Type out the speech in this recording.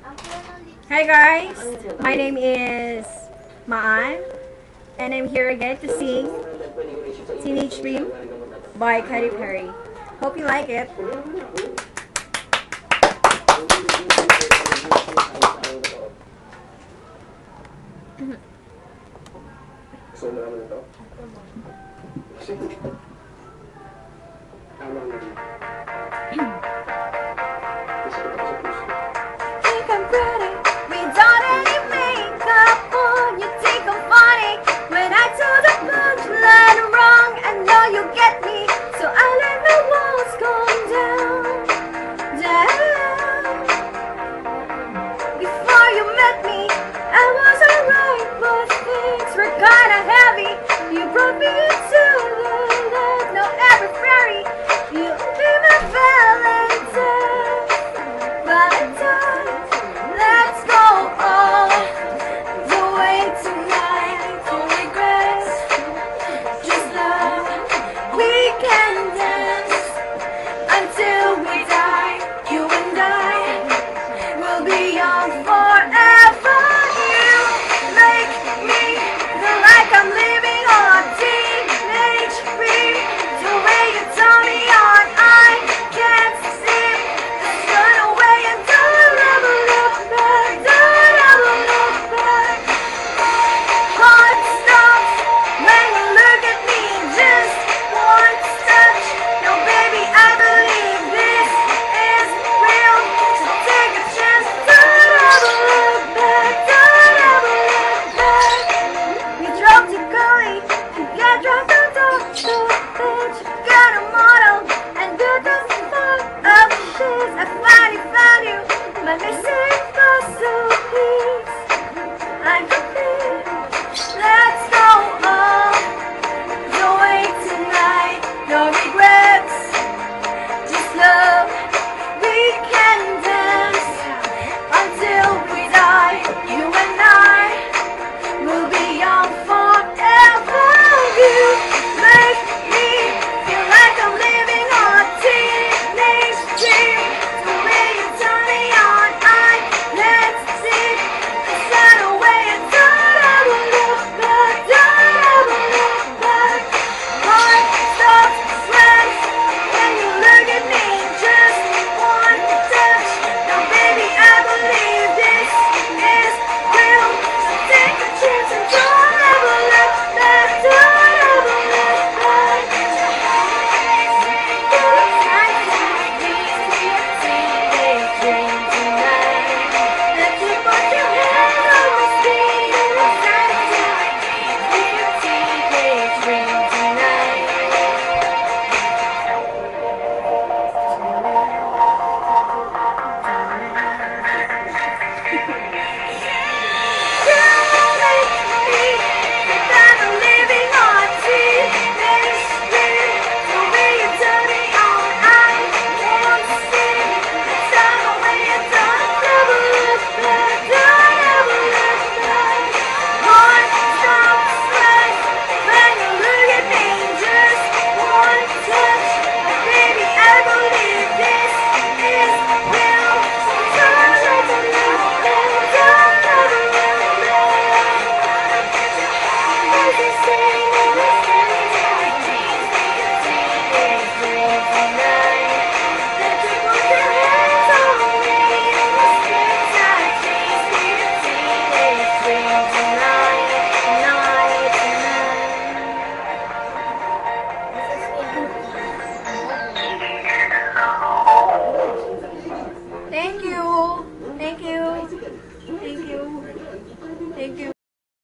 Hi guys, my name is Maan and I'm here again to sing Teenage Dream by Katy Perry. Hope you like it. Think I'm pretty without any makeup on. You think I'm funny when I do the punchline wrong. I know you get me, so I let the walls come down, down. Before you met me, I was alright, but things were kinda heavy. You brought me into the light, now every fairy, you'll be my Valentine, Valentine. Let's go all the way tonight, no regrets, just love. We can dance until we die, you and I will be young forever. You make me feel like I'm living on a teenage dream. The way you turn me on, I can't sleep. Turn away and don't ever look back, don't ever look back. Heart stops when you look at me, just one touch. Now baby, I believe this is real, so take a chance. Don't ever look back, don't ever look back. You drove to Cali and get dropped on the beach. Got a model and you just fuck up shit. I found you, my missing puzzle piece. I'm complete. Let's go all the way tonight, no regrets, just love. We can dance until we die, you and I will be young forever. You make me feel like I'm living on a teenage dream. The way you turn me on, I can't see. Turn away and don't ever look back, don't ever look back. Heart stops when you look at me, just one touch. Now baby, I believe this is real, so take a chance and don't ever look back, don't ever look back. Teenage dream tonight. Let you put your hand on my sleeve and it's teenage dream tonight. Thank you. Thank you.